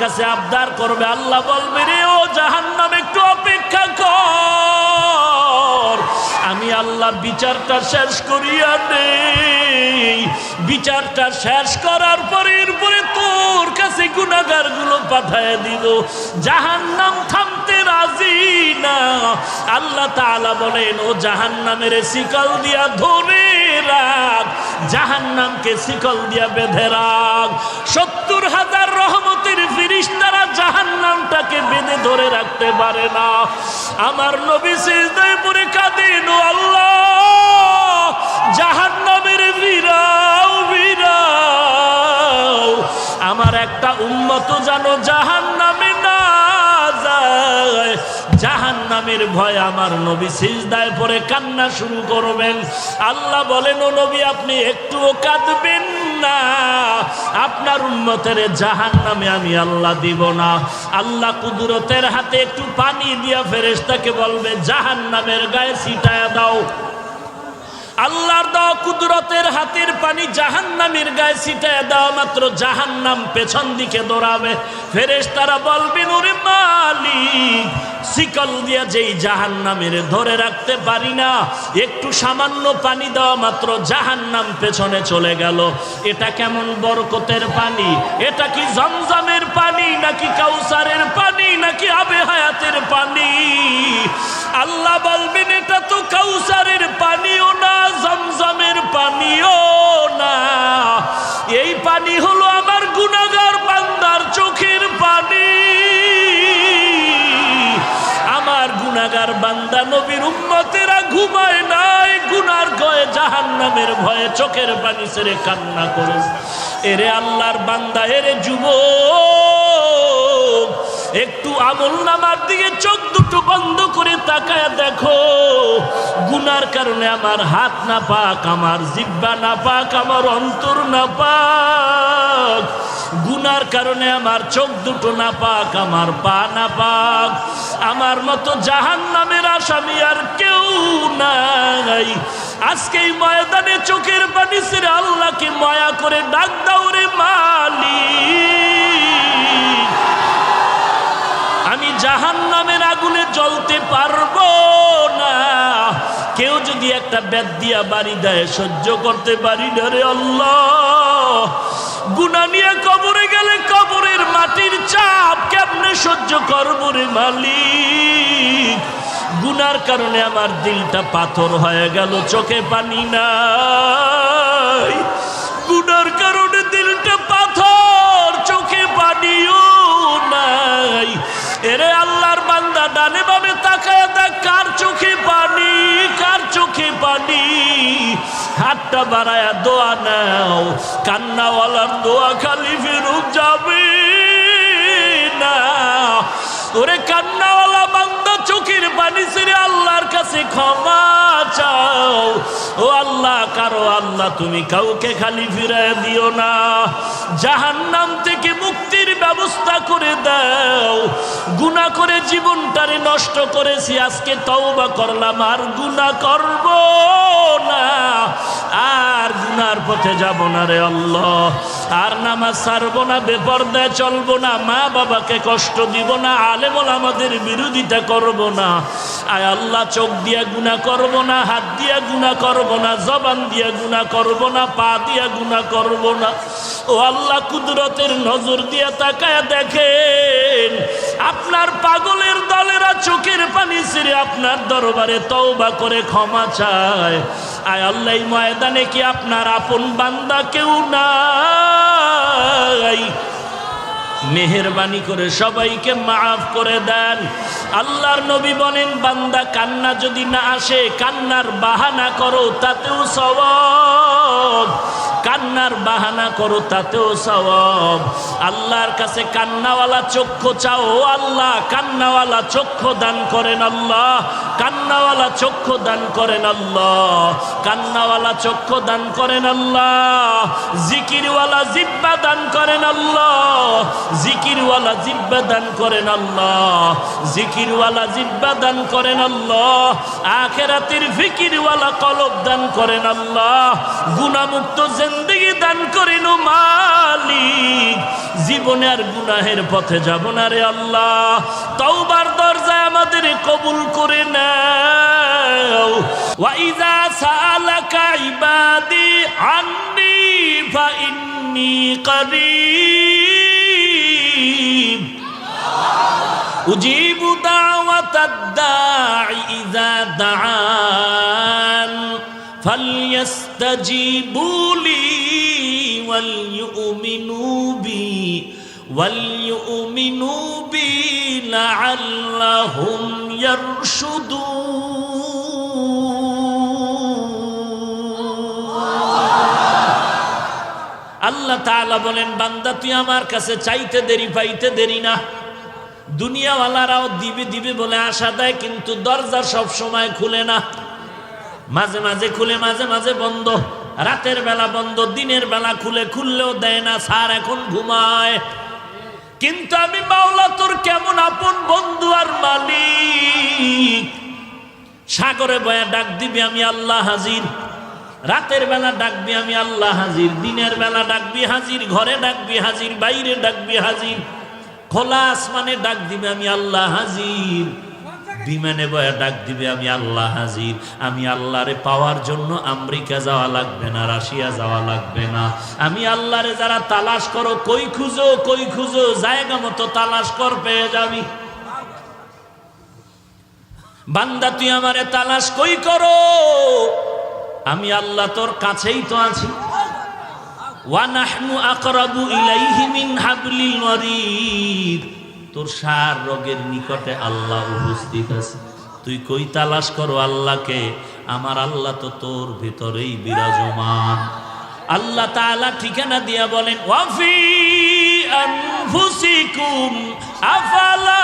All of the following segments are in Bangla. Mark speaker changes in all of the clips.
Speaker 1: কাছে আবদার করবে, আল্লাহ বলবে, রে ও জাহান্নাম একটু অপেক্ষা কর, আমি আল্লাহ বিচারটা শেষ করিয়া নেই। বিচারটা শেষ করার পরে এরপরে তোর কাছে গুনাহগার গুলো পাঠায় দিব। জাহান্নাম থামতে রাজি না। আল্লাহ তাআলা বলেন, ও জাহান্নামের শিকল দিয়া ধরে রাখ, জাহান্নামকে শিকল দিয়া বেঁধে রাখ। ৭০,০০০ রহমতের ফেরেশতারা জাহান্নামটাকে বেঁধে ধরে রাখতে পারে না। আমার নবী সিজদায় পড়ে কাঁদেন, ও আল্লাহ, জাহান্নামের ভিড়াও ভিড়াও, আমার একটা উম্মত যেন জাহান্নামে না যায়। জাহান্নামের ভয় আমার নবী সিজদায় পড়ে কান্না শুরু করবেন। আল্লাহ বলেন, ও নবী, আপনি একটুও কাঁদবেন না, আপনার উম্মতের জাহান্নামে আমি আল্লাহ দিব না। আল্লাহ কুদরতের হাতে একটু পানি দিয়া ফেরেশতাকে বলবে, জাহান্নামের গায়ে ছিটায়া দাও। আল্লাহর দেওয়া কুদরতের হাতের পানি জাহান্নামের গায়ে ছিটায় দেওয়া মাত্র জাহান্নাম পেছন দিকে দৌড়াবে। ফেরেশতারা বলবেন, ওরে মালিক, শিকল দিয়া যেই জাহান্নামের ধরে রাখতে পারি না, একটু সামান্য পানি দেওয়া মাত্র জাহান্নাম পেছনে চলে গেল। এটা কেমন বরকতের পানি? এটা কি জমজমের পানি, নাকি কাউসারের পানি, নাকি আবে হায়াতের পানি? আল্লাহ বলবেন, এটা তো কাউসারের পানিও না, জমজমের পানিও না, এই পানি হলো আমার গুনাহগার বান্দার চোখের পানি। আমার গুনাহগার বান্দা নবীর উম্মতেরা ঘুমায় নাই, গুনার ভয়ে, জাহান্নামের ভয়ে চোখের পানি ছেড়ে কান্না করে। এরে আল্লাহর বান্দা, এরে যুবক, একটু আমলনামার দিকে চোখ দুটো বন্ধ করে তাকায় দেখো। গুনার কারণে আমার হাত না পাক, আমার জিহ্বা না পাক, আমার অন্তর না পাক। গুনার কারণে আমার চোখ দুটো না পাক, আমার পা না পাক। আমার মতো জাহান্নামের আসামি আর কেউ নাই। আজকে এই ময়দানে চোখের পানি ছেড়ে আল্লাহকে মায়া করে ডাক দাও, রে মালিক, আমি জাহান্নামের আগুনে জ্বলতে পারবো না। কেউ যদি একটা বেত দিয়া বাড়ি দেয়, সহ্য করতে পারি না রে আল্লাহ। গুনাহ নিয়ে কবরে গেলে কবরের মাটির চাপ কেমনে সহ্য করবো রে মালিক। গুনার কারণে আমার দিলটা পাথর হয়ে গেল, চোখে পানি নাই। গুনার কারণে দিলটা পাথর, চোখে পানিও নাই। এরে আল্লাহর বান্দা, ডানে বামে তাকায় দেখ, কার চোখে পানি, কার চোখে পানি। হাতটা বাড়ায়া দোয়া নাও, কান্নাওয়ালার দোয়া খালি ফেরত যাবে না। ওরে কান্নাওয়ালা বান্দা, চোখের পানি ছেড়ে আল্লাহর কাছে ক্ষমা চাও। ও আল্লাহ, কারো আল্লাহ তুমি কাউকে খালি ফিরায় দিও না। জাহান্নাম থেকে মুক্তির ব্যবস্থা করে দাও। গুনাহ করে জীবনটারে নষ্ট করেছি, আজকে তওবা করলাম, আর গুনাহ করব না, আর গুনার পথে যাব না রে আল্লাহ। আর নামাজ ছাড়বো না, বেপরদায় চলবো না, মা বাবাকে কষ্ট দিব না, আলেম ওলামাদের বিরোধিতা করব না। আয় আল্লাহ, চোখ দিয়া গুনাহ করব না, হাত দিয়া গুনাহ করব না, জবান দিয়া গুনাহ করব না, পা দিয়া গুনাহ করব না। ও আল্লাহ, কুদরতের নজর দিয়া তাকায় দেখেন, আপনার পাগলের দলেরা চোখের পানি ছেড়ে আপনার দরবারে তওবা করে ক্ষমা চায়। আয় আল্লাহ, এই ময়দানে কি আপনার আপন বান্দা কেউ নাই? মেহেরবানি করে সবাইকে মাফ করে দেন। আল্লাহর নবী বলেন, বান্দা কান্না যদি না আসে, কান্নার বাহানা করো, তাতেও সওয়াব। কান্নার বাহানা করো, তাতেও সওয়াব। আল্লাহর কাছে কান্নাওয়ালা চক্ষু চাও। ও আল্লাহ, কান্নাওয়ালা চক্ষু দান করেন আল্লাহ, কান্নাওয়ালা চক্ষু দান করেন আল্লাহ, কান্নাওয়ালা চক্ষু দান করেন আল্লাহ। জিকিরওয়ালা জিহ্বা দান করেন আল্লাহ, জিকিরওয়ালা জিহ্বা দান করেন আল্লাহ, জিকিরওয়ালা জিহ্বা দান করেন আল্লাহ। আখিরাতের ফিকিরওয়ালা কলব দান করেন আল্লাহ। গুনাহমুক্ত জিন্দেগি দান করেন ও মালিক। জীবনে আর গুনাহের পথে যাব না রে আল্লাহ। তওবার দরজায় আমাদের কবুল করে নাও। ওয়া ইযা সাআলাকা ইবাদি আন্নী ফা ইন্নী করিব উজিবু দাওয়াতাদ দাঈ ইযা দাআন ফালইস্তাজিবু লি ওয়ালইউমিনু বি লাআল্লাহুম ইয়ারশুদুন। আল্লাহ তাআলা বলেন, বান্দা তুই আমার কাছে চাইতে দেরি পাইতে দেরি না। দুনিয়াওয়ালারাও দিবে দিবে বলে আশা দেয়, কিন্তু দরজা সব সময় খুলে না। মাঝে মাঝে খুলে, মাঝে মাঝে বন্ধ। রাতের বেলা বন্ধ, দিনের বেলা খুলে, খুললেও দেয় না, স্যার এখন ঘুমায়। কিন্তু আমি মাওলা তোর কেমন আপন বন্ধু আর মালিক। সাগরে বয়া ডাক দিবি, আমি আল্লাহ হাজির। রাতের বেলা ডাকবি, আমি আল্লাহ হাজির। দিনের বেলা ডাকবি হাজির, ঘরে ডাকবি হাজির, বাইরে ডাকবি হাজির। খোলা আসমানে ডাক দিবে, আমি আল্লাহ হাজির। বিমানে বয়া ডাক দিবে, আমি আল্লাহ হাজির। আমি আল্লাহরে পাওয়ার জন্য আমেরিকা যাওয়া লাগবে না, রাশিয়া যাওয়া লাগবে না। আমি আল্লাহরে যারা তালাশ করো, কই খুঁজো, কই খুঁজো, জায়গা মতো তালাশ কর, পেয়ে যাবি। বান্দা তুই আমারে তালাশ কই করো, আমি আল্লাহ তোর কাছেই তো আছি। ওয়া নাহনু আকরাবু ইলাইহি মিন হাবলিল ওয়ারিদ। তোর সার রোগের নিকটে আল্লাহ উপস্থিত আছে। তুই কই তালাশ করো আল্লাহকে, আমার আল্লাহ তো তোর ভিতরেই বিরাজমান। আল্লাহ তাআলা ঠিকানা দিয়া বলেন, ওয়াফি আনফুসিকুম আফালা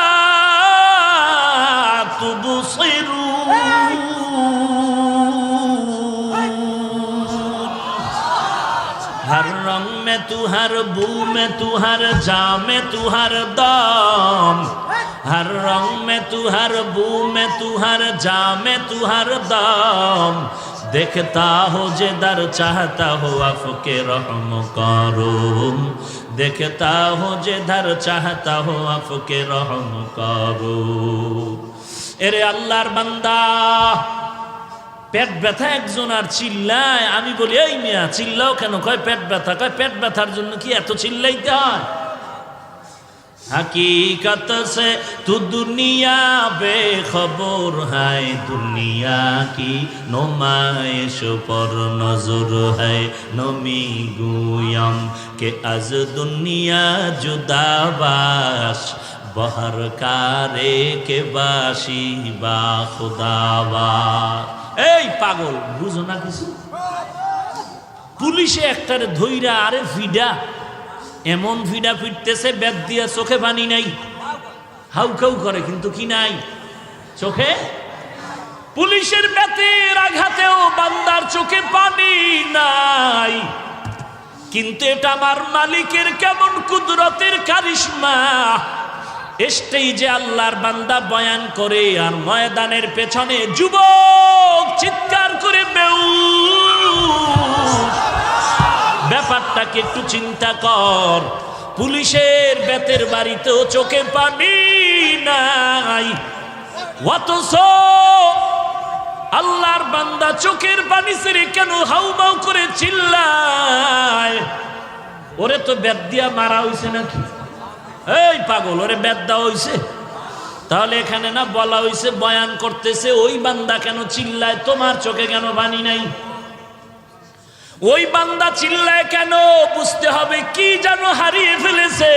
Speaker 1: তুবসিরুন। हर रंग में तू, हर बू में तू, हर जा में तू, हर दम। हर रंग में तू, हर बू में तू, हर जा में तू, हर दम। देखता हो जिधर चाहता हो आपके रहम करूम। देखता हो जिधर चाहता हो आपके रहम करूम। एरे अल्लाहर बंदा, পেট ব্যথা একজন আর চিল্লায়। আমি বলি, এই মিয়া চিল্লাও কেন? কয় পেট ব্যথা। কয় পেট ব্যথার জন্য কি এত চিল্লাইতে হয়? हकीकत से तू दुनिया बेखबर है, दुनिया की नुमाइश पर नजर है। नमी गुयम के अज दुनिया जुदा बाश, बहर कारे के बाशी बा खुदावा। এই পাগল, বুঝো না কিছু? পুলিশে একটারে ধইরা আরে ফিডা, এমন ফিডা ফিরতেছে, বেদ দিয়া চোখে পানি নাই, হাউকাউ করে, কিন্তু কি নাই চোখে? পুলিশের বেতের আঘাতেও বান্দার চোখে পানি নাই। কিন্তু এটা আমার মালিকের কেমন কুদরতের কারিশমা। স্টেজে আল্লাহর বান্দা বয়ান করে, আর ময়দানের পেছনে যুবক চিৎকার করে বেউস। ব্যাপারটাকে একটু চিন্তা কর। পুলিশের বেতের বাড়িতেও চোখে পানি নাই, অথচ আল্লাহর বান্দা চোখের পানি ছেড়ে কেন হাউমাউ করে চিল্লায়? ওরে তো বেত দিয়া মারা হইছে নাকি? এই পাগল, ওরে বেত দেওয়া হইছে? তাহলে এখানে না বলা হইছে, বয়ান করতেছে, ওই বান্দা কেন চিল্লায়? তোমার চোখে কেন পানি নাই? ওই বান্দা চিল্লায় কেন? বুঝতে হবে কি যেন হারিয়ে ফেলেছে,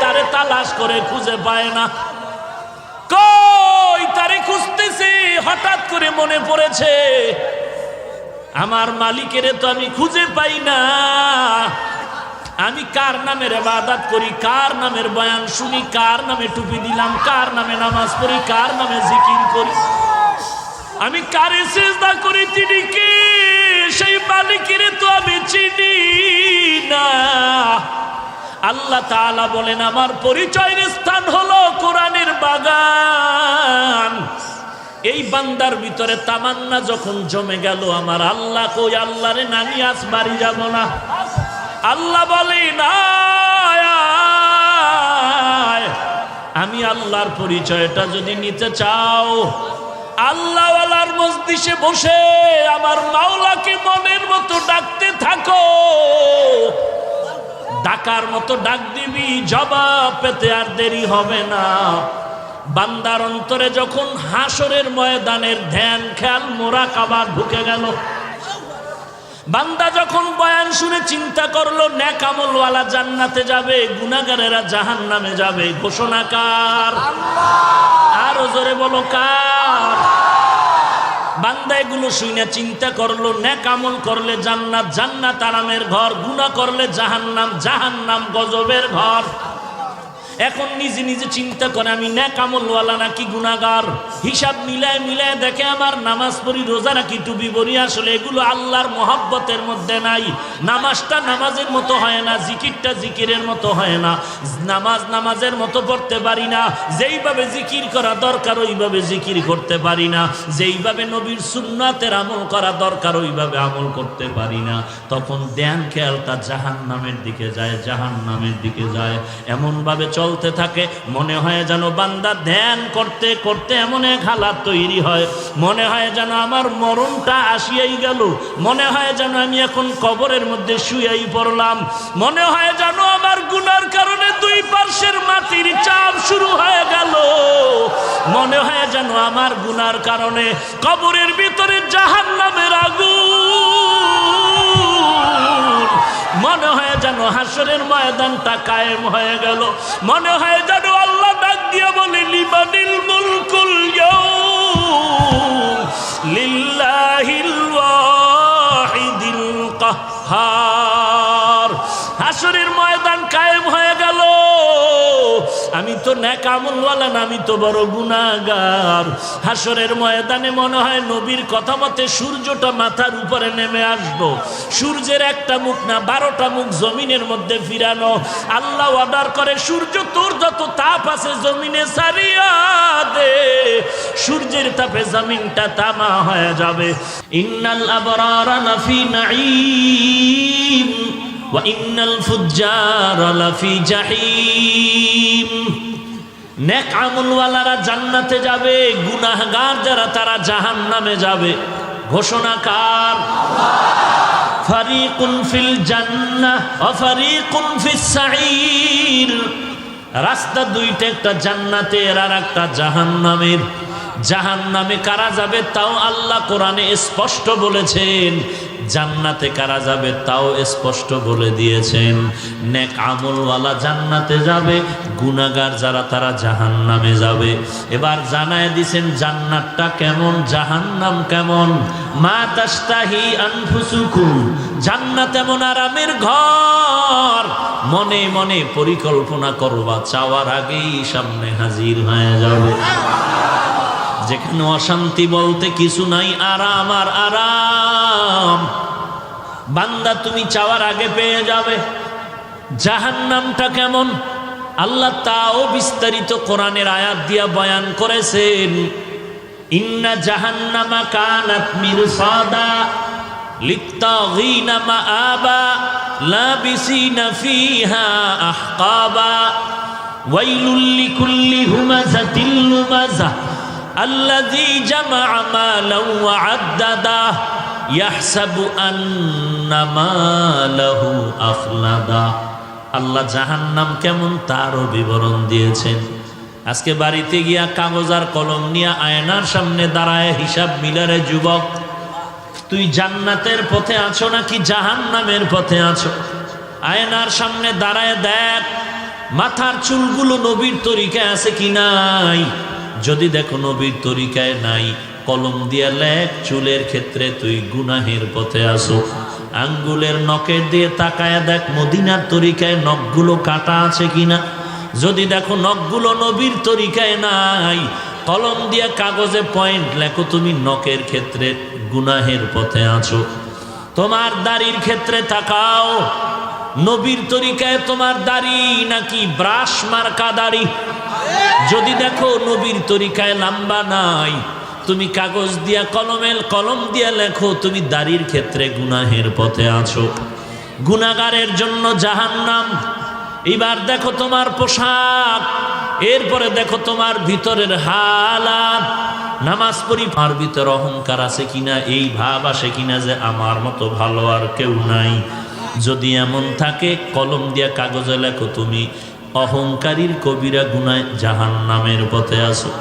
Speaker 1: তারে তালাশ করে খুঁজে পায় না। কই তারে খুঁজতেছে, হঠাৎ করে মনে পড়েছে, আমার মালিকেরে তো আমি খুঁজে পাই না। আমি কার নামের ইবাদত করি, কার নামের বয়ান শুনি, কার নামে টুপি দিলাম, কার নামে নামাজ পড়ি, কার নামে জিকির করি, আমি কারে সিজদা করি, তিনি কে? সেই মালিকেরে তো আমি চিনি না। আল্লাহ তাআলা বলেন, আমার পরিচয়ের স্থান হলো কোরআনের বাগান। এই বান্দার ভিতরে তামান্না যখন জমে গেল, আমার আল্লাহ কই, আল্লাহরে নামি আজ বাড়ি যাব না। আল্লাহ বলে না, আমি আল্লাহর পরিচয়টা যদি নিতে চাও, আল্লাহওয়ালার মজলিসে বসে আমার মাওলাকে মনের মতো ডাকতে থাকো। ডাকার মতো ডাক দিবি, জবাব পেতে আর দেরি হবে না। বান্দার অন্তরে যখন হাসরের ময়দানের ধ্যান খেয়াল মোরাকাবা ঢুকে গেল, বান্দা যখন বয়ান শুনে চিন্তা করলো নেক আমলওয়ালা জান্নাতে যাবে, গুনাহগারেরা জাহান্নামে যাবে, ঘোষণা কার? আরো জোরে বলো কার? বান্দা এগুলো শুনে চিন্তা করলো নেক আমল করলে জান্নাত, জান্নাত আরামের ঘর, গুনাহ করলে জাহান্নাম, জাহান্নাম গজবের ঘর। এখন নিজে নিজে চিন্তা করে আমি নেক আমলওয়ালা নাকি গুনাহগার। হিসাব মিলায় মিলায় দেখে আমার নামাজ পড়ি, রোজা রাখি, টুপি পরি, আসলে এগুলো আল্লাহর মহব্বতের মধ্যে নাই। নামাজটা নামাজের মতো হয় না, জিকিরটা জিকিরের মতো হয় না, নামাজ নামাজের মতো পড়তে পারি না, যেইভাবে জিকির করা দরকার ওইভাবে জিকির করতে পারি না, যেইভাবে নবীর সুন্নাতের আমল করা দরকার ওইভাবে আমল করতে পারি না। তখন ধ্যান খেয়ালটা জাহান্নামের দিকে যায়, জাহান্নামের দিকে যায়। এমনভাবে চলতে থাকে, মনে হয় যেন বান্দা ধ্যান করতে করতে এমন এক হালাত তৈরি হয়, মনে হয় যেন আমার মরণটা আসিয়াই গেল, মনে হয় যেন আমি এখন কবরের মধ্যে শুয়েই পড়লাম, মনে হয় যেন আমার গুনার কারণে দুই পার্শ্বের মাটির চাপ শুরু হয়ে গেল, মনে হয় যেন আমার গুনার কারণে কবরের ভিতরে জাহান্নামের আগুন, মনে হয় যেন হাসরের ময়দানটা কায়েম হয়ে গেল, মনে হয় যেন আল্লাহ ডাক দিয়ে বলে লিমানিল মুলকুল ইয়াউম লিল্লাহিল ওয়াহিদিল কাহ্হার। হাসরের ময়দান কায়েম হয়ে গেল, আমি তো নেক আমলওয়ালা না, আমি তো বড় গুনাহগার। হাসরের ময়দানে মনে হয় নবীর কথা মতে সূর্যটা মাথার উপরে নেমে আসবো, সূর্যের একটা মুখ না 12টা মুখ জমিনের মধ্যে ফিরানো। আল্লাহ অর্ডার করে সূর্য তোর যত তাপ আছে জমিনে সারিয়া দে, সূর্যের তাপে জমিনটা তামা হয়ে যাবে। ইন্নাল আবরারা লাফি নাঈম ওয়া ইন্নাল ফুজ্জারা লাফি জাহিম। নেক আমলওয়ালারা জান্নাতে যাবে, গুনাহগার যারা তারা জাহান্নামে যাবে। ঘোষণা কার? ফারিকুন ফিল জান্নাহ ওয়া ফারিকুন ফিস সাঈর। রাস্তা দুইটা, একটা জান্নাতের আর একটা জাহান্নামের। জাহান্নামে কারা যাবে তাও আল্লাহ কোরআনে স্পষ্ট বলেছেন, জান্নাতে কারা যাবে তাও স্পষ্ট বলে দিয়েছেন। নেক আমলওয়ালা জান্নাতে যাবে, গুনাহগার যারা তারা জাহান্নামে যাবে। এবার জানায় দিছেন জান্নাতটা কেমন, জাহান্নাম কেমন। মা তাশতাহি আনফুসুকুম, জান্নাত এমন আরামের ঘর, মনে মনে পরিকল্পনা করবা, চাওয়ার আগেই সামনে হাজির হয়ে যাবে। যেখানে অশান্তি বলতে কিছু নাই, আরাম আর আরাম। বান্দা তুমি চাওয়ার আগে পেয়ে যাবে। জাহান্নামটা কেমন আল্লাহ তাও বিস্তারিত কোরআনের আয়াত দিয়া বয়ান করেছেন। ইন্না জাহান্নামা কানাত মিরসাদা লিত্তাগিনা মাআবা লাবিসিনা ফিহা আহকাবা ওয়াইলুল লিকুল্লি হুমাযাতিল লুমাযাহ আল্লাযী জামাআ মালান ওয়া আদ্দাদা ইয়াহসাবু আন্না মালাহু আফলাদা। আল্লাহ জাহান্নাম কেমন তারও বিবরণ দিয়েছেন। আজকে বাড়িতে গিয়া কাগজ আর কলম নিয়ে আয়নার সামনে দাঁড়ায় হিসাব মিলারে যুবক, তুই জান্নাতের পথে আছো নাকি জাহান্নামের পথে আছো? আয়নার সামনে দাঁড়ায় দেখ মাথার চুলগুলো নবীর তরিকায় আছে কি নাই। যদি দেখো নবীর তরিকায় নাই, কলম দিয়া লেখ চুলের ক্ষেত্রে তুই গুনাহের পথে আসো। আঙ্গুলের নখের দিয়ে তাকায় দেখ মদিনার তরিকায় নখগুলো কাটা আছে কিনা। যদি দেখো নখগুলো নবীর তরিকায় নাই, কলম দিয়া কাগজে পয়েন্ট লেখো তুমি নখের ক্ষেত্রে গুনাহের পথে আছো। তোমার দাড়ির ক্ষেত্রে তাকাও, নবীর তরিকায় তোমার দাড়ি নাকি ব্রাশ মার্কা দাড়ি। যদি দেখো নবীর তরিকায় লম্বা নাই, তুমি কাগজ দিয়া কলম দিয়া লেখো তুমি দাড়ির ক্ষেত্রে গুনাহের পথে আছো। গুনাহগারের জন্য জাহান্নাম। এবার দেখো তোমার পোশাক, এরপরে দেখো তোমার ভিতরের হালাত, নামাজ পড়ি আর ভিতরে অহংকার আছে কিনা, এই ভাব আসে কিনা যে আমার মতো ভালো আর কেউ নাই। যদি এমন থাকে কলম দিয়া কাগজে লেখো তুমি অহংকারীর কবিরা গুনায় জাহান্নামের পথে আছো।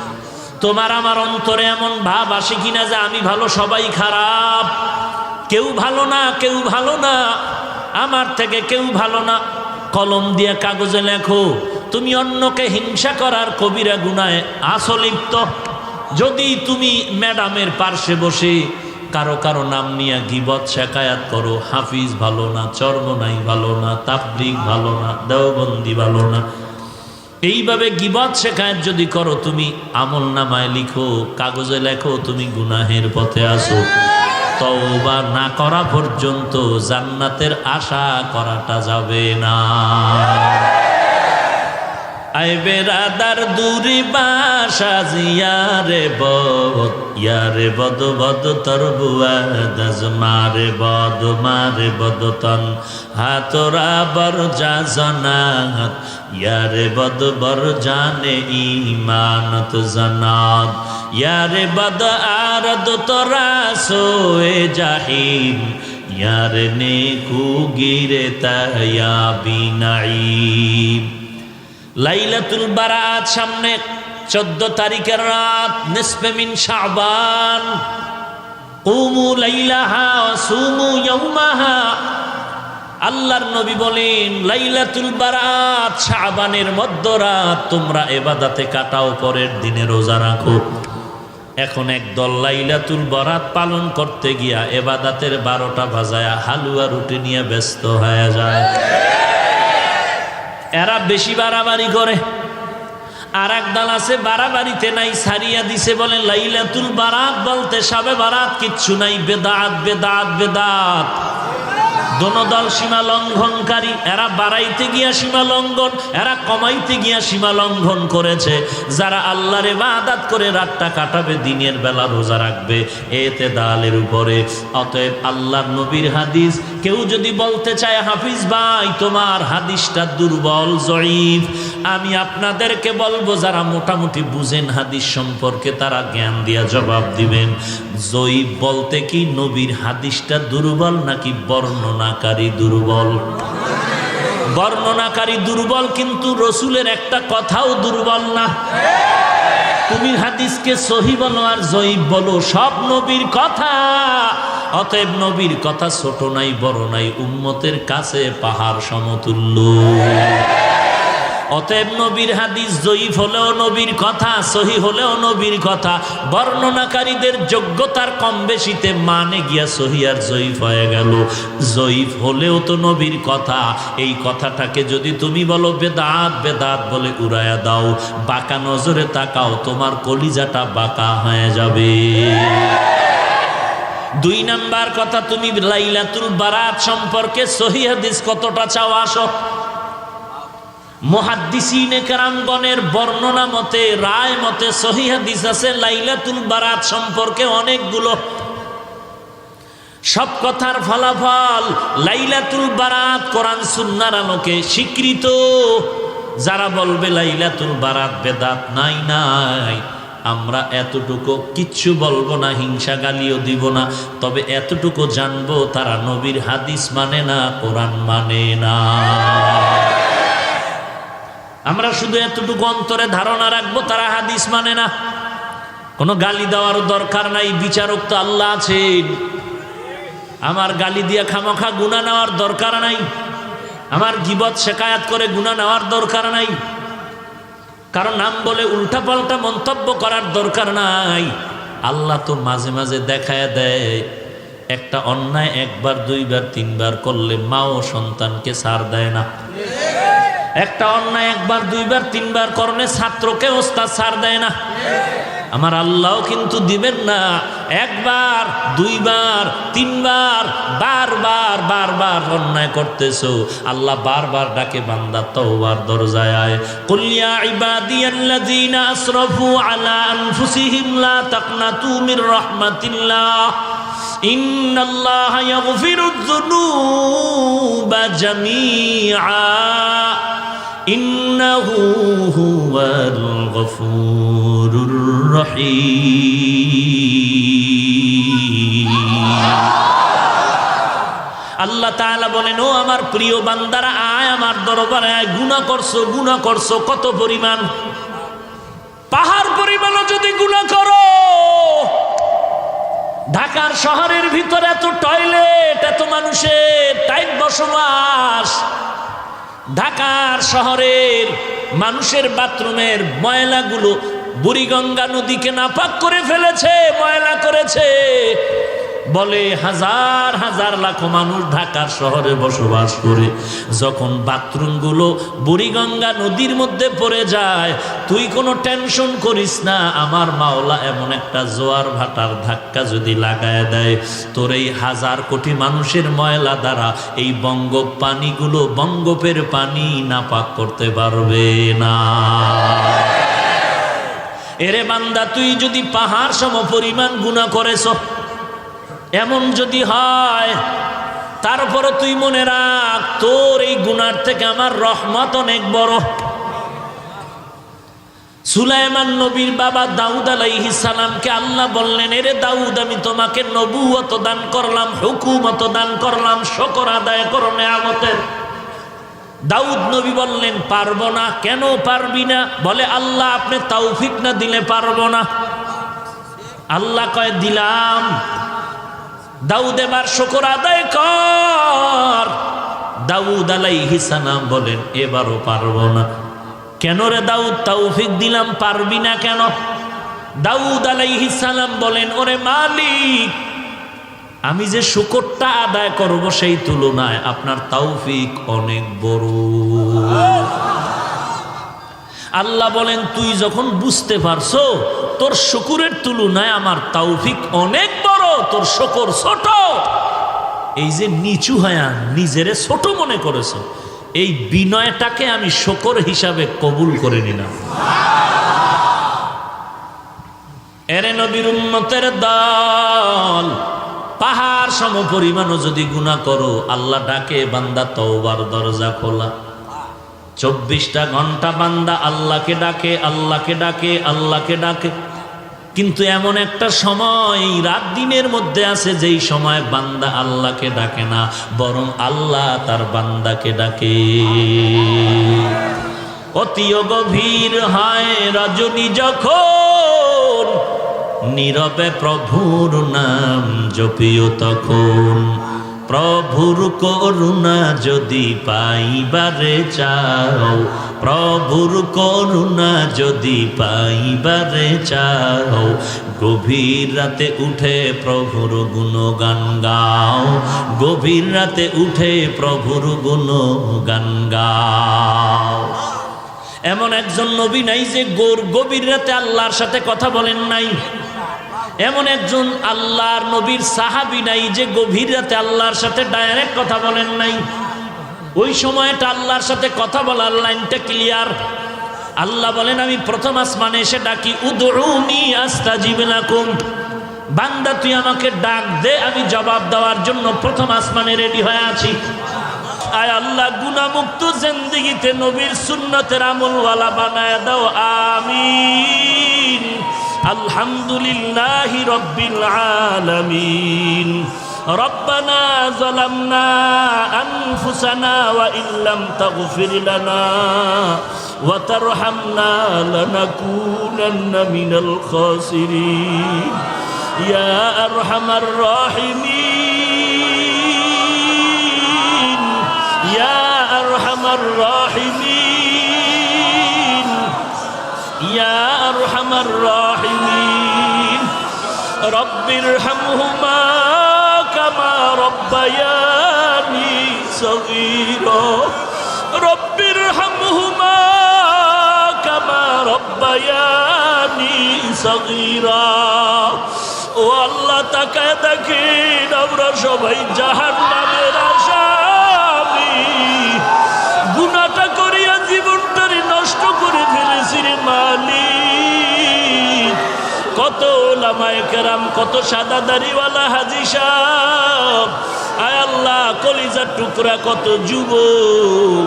Speaker 1: তোমার আমার অন্তরে এমন ভাব আসে কিনা যে আমি ভালো সবাই খারাপ, কেউ ভালো না, কেউ ভালো না, আমার থেকে কেউ ভালো না। কলম দিয়ে কাগজে লেখো তুমি অন্যকে হিংসা করার কবিরা গুনায় আছো লিপ্ত। যদি তুমি ম্যাডামের পার্শ্বে বসে কারো কারো নাম নিয়ে গীবত শেখায়াত করো, হাফিজ ভালো না, চরমনাই ভালো না, তাবলীগ ভালো না, দেওবন্দি ভালো না, এইভাবে গীবত শেখায়াত যদি করো তুমি আমল নামায় লিখো, কাগজে লেখো তুমি গুনাহের পথে আসো। তওবা না করা পর্যন্ত জান্নাতের আশা করাটা যাবে না। আই বেরাদার দূরি বাসা জিয়ারে বদ, ইয়ারে বদ বদ তর বুয়াদাজ মারে বদ তন হাতরা বর যা জনাত, ইয়ারে বদ বর জানে ইমানত জনাত, ইয়ারে বদ আরদ তোরা সোয়ে জাহিম, ইয়ারে নেকু গিরে তায়া বিনাইম। লাইলাতুল বারাত সামনে, 14 তারিখের রাত, নিসফে মিন শাবান, কুমু লাইলাহা ওয়া সুমু ইয়াওমাহা। আল্লাহর নবী বলেন লাইলাতুল বারাত শাবানের মধ্যরাত তোমরা ইবাদতে কাটাও, পরের দিনে রোজা রাখো। এখন একদল লাইলাতুল বারাত পালন করতে গিয়া ইবাদতের 12টা বাজায়া হালুয়া রুটি নিয়ে ব্যস্ত হয়ে যায়। এরা বেশি বাড়াবাড়ি করে। আর এক দল আছে বাড়াবাড়িতে নাই, সারিয়া দিছে, বলে লাইলাতুল বারাত বলতে সবে বারাত কিচ্ছু নাই, বেদাত বেদাত বেদাত। দোনো দল সীমা লঙ্ঘনকারী। এরা বাড়াইতে গিয়া সীমা লঙ্ঘন, এরা কমাইতে গিয়া সীমা লঙ্ঘন করেছে। যারা আল্লাহর ইবাদত করে রাতটা কাটাবে, দিনের বেলা রোজা রাখবে, এতে দালের উপরে। অতএব আল্লাহর নবীর হাদিস কেউ যদি বলতে চায় হাফিজ ভাই তোমার হাদিসটা দুর্বল জয়ীফ, আমি আপনাদেরকে বলবো যারা মোটামুটি বুঝেন হাদিস সম্পর্কে তারা জ্ঞান দিয়া জবাব দিবেন। জয়ীফ বলতে কি নবীর হাদিসটা দুর্বল নাকি বর্ণনাকারী দুর্বল? বর্ণনাকারী দুর্বল, কিন্তু রসুলের একটা কথাও দুর্বল না। তুমি হাদিসকে সহি বলো আর জয়ীফ বলো, সব নবীর কথা। অতএব নবীর কথা ছোট নাই বড় নাই, উম্মতের কাছে পাহাড় সমতুল্য। অতএব নবীর হাদিস জয়ীফ হলেও নবীর কথা, সহি হলেও নবীর কথা। বর্ণনাকারীদের যোগ্যতার কম বেশিতে মানে গিয়া সহি আর জয়ীফ হয়ে গেল। জয়ীফ হলেও তো নবীর কথা। এই কথাটাকে যদি তুমি বলো বেদাত বেদাত বলে উড়ায়া দাও, বাঁকা নজরে তাকাও, তোমার কলিজাটা বাঁকা হয়ে যাবে। 2 নাম্বার কথা, তুমি লাইলাতুল বারাত সম্পর্কে সহি হাদিস কতটা চাও আসো। মুহাদ্দিসিনে কেরামগণের বর্ণনা মতে, রায় মতে সহিহ হাদিস আছে লাইলাতুল বারাত সম্পর্কে অনেকগুলো। সব কথার ফলাফল লাইলাতুল বারাত কোরআন সুন্নাহর আলোকে স্বীকৃত। যারা বলবে লাইলাতুল বারাত বেদাত, নাই নাই, আমরা এতটুকু কিচ্ছু বলবো না, হিংসা গালিও দিব না, তবে এতটুকু জানবো তারা নবীর হাদিস মানে না, কোরআন মানে না। আমরা শুধু এতটুকু অন্তরে ধারণা রাখবো তারা হাদিস মানে না। কোনো গালি দেওয়ার দরকার নাই, বিচারক তো আল্লাহ আছেন। আমার গালি দিয়া খামখা গুনাহ নেওয়ার দরকার নাই, আমার গীবত শেখায়াত করে গুনাহ নেওয়ার দরকার নাই, কারণ নাম বলে উল্টাপাল্টা মন্তব্য করার দরকার নাই। আল্লাহ তো মাঝে মাঝে দেখায় দেয়, একটা অন্যায় 1 বার 2 বার 3 বার করলে মাও সন্তানকে ছাড় দেয় না। একটা অন্যায় 1 বার 2 বার 3 বার করলে ছাত্রকে ওস্তাদ ছাড় দেয় না। আমার আল্লাহও কিন্তু দিবেন না। 1 বার 2 বার 3 বার বারবার বারবার অন্যায় করতেছো, আল্লাহ বারবার ডাকে বান্দা তওবার দরজায় আয়। কুল ইয়া ইবাদিয়াল্লাযীনা আসরাফু আলা আনফুসিহিম লা তাকনাতু মির রাহমাতিল্লাহ ইন্নাল্লাহা ইয়াগফিরুয যুনুবা জামিআ ইন্নাহু হুয়াল গফুরুর রহিম। আল্লাহ তাআলা বলেন, ও আমার প্রিয় বান্দারা, আয় আমার দরবারে আয়। গুনাহ করছো কত পরিমাণ? পাহাড় পরিমাণও যদি গুনাহ করো। ঢাকার শহরের ভিতরে এত টয়লেট, এত মানুষের টাইট বসবাস। ঢাকার শহরের মানুষের বাথরুমের ময়লাগুলো বুড়িগঙ্গা নদীকে নাপাক করে ফেলেছে, ময়লা করেছে। বলে হাজার হাজার লাখ মানুষ ঢাকার শহরে বসবাস করে, যখন বাথরুমগুলো বুড়িগঙ্গা নদীর মধ্যে পড়ে যায়, তুই কোনো টেনশন করিস না। আমার মাওলা এমন একটা জোয়ার ভাটার ধাক্কা যদি লাগায় দেয়, তোর এই হাজার কোটি মানুষের ময়লা দ্বারা এই পানিগুলো বঙ্গোপের পানি নাপাক করতে পারবে না। এরে বান্দা, তুই যদি পাহাড় সম পরিমাণ গুনাহ করেছ, এমন যদি হয়, তারপরও তুই মনে রাখ, তোর এই গুনার থেকে আমার রহমত অনেক বড়। সুলাইমান নবীর বাবা দাউদ আলাইহিস সালামকে আল্লাহ বললেন, এরে দাউদ, আমি তোমাকে নবুয়ত দান করলাম, হুকুমত দান করলাম, শুকর আদায় করো নেয়ামতের। দাউদ নবী বললেন, পারবো না। কেন পারবি না? বলে, আল্লাহ আপনি তৌফিক না দিলে পারবো না। আল্লাহ কয়, দিলাম। দাউদ এবার শুকর আদায় কর। দাউদ আলাইহিস সালাম বলেন, এবারও পারবো না। কেন রে দাউদ, তৌফিক দিলাম, পারবি না কেন? দাউদ আলাইহিস সালাম বলেন, ওরে মালিক, আমি যে শুকরটা আদায় করব সেই তুলনায় আপনার তৌফিক অনেক বড়। আল্লাহ বলেন, তুই যখন বুঝতে পারছো তোর শুকরের তুলনায় আমার তৌফিক অনেক বড়, তোর শুকর ছোট, এই যে নিচু হয়া নিজেরে ছোট মনে করেছো, এই বিনয়টাকে আমি শুকর হিসাবে কবুল করে নিলাম। এরে নবীর উম্মতের দল, পাহাড় সম পরিমাণও যদি গুনাহ করো, আল্লাহ ডাকে, বান্দা তওবার দরজা খোলা। 24টা ঘন্টা বান্দা আল্লাহকে ডাকে, আল্লাহকে ডাকে, আল্লাহকে ডাকে। কিন্তু এমন একটা সময় রাত দিনের মধ্যে আছে, যেই সময় বান্দা আল্লাহকে ডাকে না, বরং আল্লাহ তার বান্দাকে ডাকে। অতি গভীর হয় রজনী যখন, নীরবে প্রভুর নাম জপিও তখন। প্রভুর করুণা যদি পাইবারে চাও, প্রভুর করুণা যদি পাইবারে চাও, গভীর রাতে উঠে প্রভুর গুণগান গাও, গভীর রাতে উঠে প্রভুর গুণগান গাও। এমন একজন নবী নাই যে গভীর রাতে আল্লাহর সাথে কথা বলেন নাই। এমন একজন আল্লাহর নবীর সাহাবী নাই যে গভীর রাতে আল্লাহর সাথে ডাইরেক্ট কথা বলেন নাই। ওই সময়টা আল্লাহর সাথে কথা বলার লাইনটা ক্লিয়ার। আল্লাহ বলেন, আমি প্রথম আসমানে এসে ডাকি, উদউনি আস্তাজিব লাকুম। বান্দা তুই আমাকে ডাক দে, আমি জবাব দেওয়ার জন্য প্রথম আসমানে রেডি হয়ে আছি। আয় আল্লাহ, গুনাহমুক্ত জিন্দেগিতে নবীর সুন্নতের আমলওয়ালা বানায় দাও, আমিন। আলহামদুলিল্লাহি রাব্বিল আলামিন। রব্বানা যালামনা আনফুসানা ওয়া ইল্লাম তাগফির লানা ওয়া তারহামনা লানাকুনান্না মিনাল খাসিরিন। ইয়া আরহামার রাহিমিন, ইয়া আরহামার রাহিমিন, ইয়া আরহামার রাহিমিন। রব্বিরহামহুমা কামা রব্বায়ানি সগীরা, রব্বিরহামহুমা কামা রব্বায়ানি সগীরা। ও আল্লাহ, তাকায় দেখেন আমরা সবাই জাহান্নামের আসামি। গুনাহটা করিয়া জীবনটারে নষ্ট করে ফেলেছি রে মালিক। কত ওলামায়ে কেরাম, কত সাদা দাড়িওয়ালা হাজী সাহেব, আয় আল্লাহ কলিজার টুকরা কত যুবক,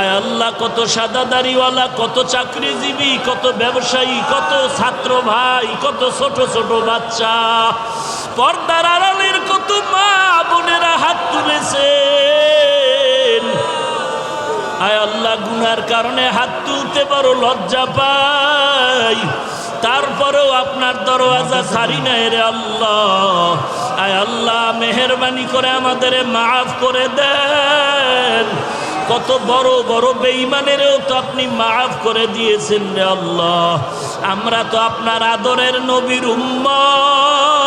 Speaker 1: আয় আল্লাহ, কত সাদা দাড়িওয়ালা, কত চাকরিজীবী, কত ব্যবসায়ী, কত ছাত্র ভাই, কত ছোট ছোট বাচ্চা, পর্দার আড়ালের কত মা বোনেরা হাত তুলেছেন। আয় আল্লাহ, গুনার কারণে হাত তুলতে বড় লজ্জা পাই, তারপরেও আপনার দরওয়াজা ছাড়ি নাই রে আল্লাহ। আয় আল্লাহ, মেহেরবানি করে আমাদের মাফ করে দেন। কত বড় বড় বেঈমানেরও তো আপনি মাফ করে দিয়েছেন রে আল্লাহ। আমরা তো আপনার আদরের নবীর উম্মত,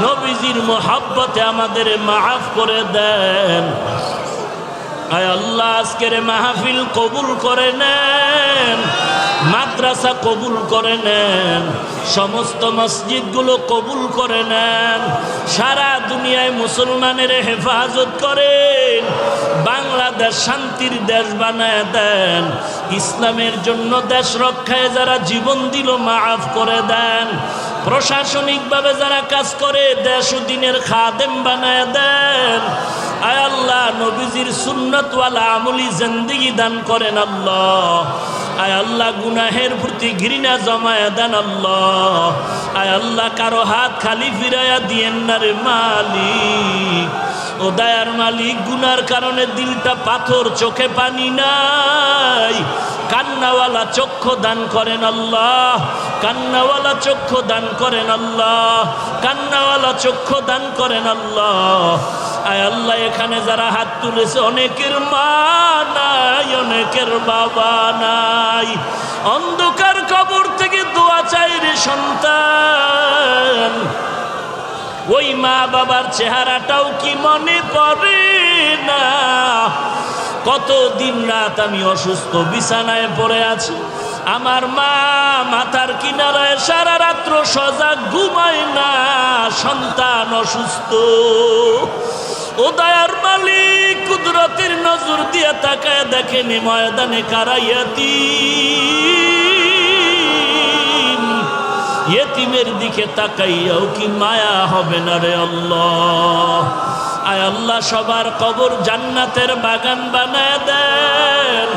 Speaker 1: নবীজির মোহাব্বতে আমাদের মাফ করে দেন। আয় আল্লাহ, আজকের মাহফিল কবুল করে নেন, মাদ্রাসা কবুল করে নেন, সমস্ত মসজিদগুলো কবুল করে নেন, সারা দুনিয়ায় মুসলমানের হেফাজত করেন, বাংলাদেশ শান্তির দেশ বানায় দেন, ইসলামের জন্য দেশ রক্ষায় যারা জীবন দিল মাফ করে দেন, প্রশাসনিকভাবে যারা কাজ করে দেশ ও দিনের খাদেম বানায় দেন। আয় আল্লাহ, নবীজির সুন্নতওয়ালা আমলি জিন্দেগি দান করেন আল্লাহ। আয় আল্লাহ, গুনাহের প্রতি ঘৃণা জমায়া দেন আল্লাহ। আয় আল্লাহ, কারো হাত খালি ফিরাইয়া দিয়েন না রে মালিক। ও দয়ার মালিক, গুনার কারণে দিলটা পাথর, চোখে পানি নাই, কান্নাওয়ালা চক্ষু দান করেন আল্লাহ, কান্নাওয়ালা চক্ষু দান করেন আল্লাহ, কান্নাওয়ালা চক্ষু দান করেন আল্লাহ। আয় আল্লাহ, এখানে যারা হাত তুলেছে অনেকের মা নাই, অনেকের বাবা নাই, অন্ধকার কবর থেকে দোয়া চাই রে সন্তান। ওই মা বাবার চেহারাটাও কি মনে পড়ে না? কত দিন রাত আমি অসুস্থ বিছানায় পড়ে আছি, আমার মা মাথার কিনারায় সারা রাত্র সজাগ ঘুমায় না, সন্তান অসুস্থ। ও দয়ার মালিক, কুদরতের নজর দিয়ে তাকায় দেখেন ময়দানে কারা ইয়তীম, ইয়তীমের দিকে তাকাইয়াও কি মায়া হবে না রে আল্লাহ। আয় আল্লাহ, সবার কবর জান্নাতের বাগান বানায় দেন,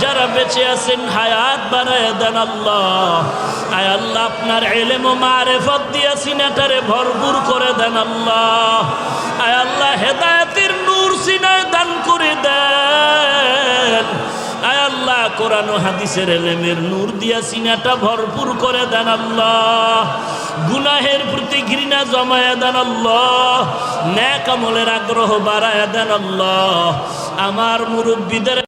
Speaker 1: যারা বেঁচে আছেন হায়াত বানায় দেন আল্লাহ। আয় আল্লাহ, আপনার ইলম ও মারিফত দিয়া সিনাটারে ভরপুর করে দেন আল্লাহ। আয় আল্লাহ, হেদায়েতের নূর সিনায় দান করে দেন। আয় আল্লাহ, কোরআন ও হাদিসের ইলমের নূর দিয়া সিনাটা ভরপুর করে দেন আল্লাহ। গুনাহের প্রতি ঘৃণা জমায়া দেন আল্লাহ, নেক আমলের আগ্রহ বাড়ায়া দেন আল্লাহ। আমার মুরব্বিদের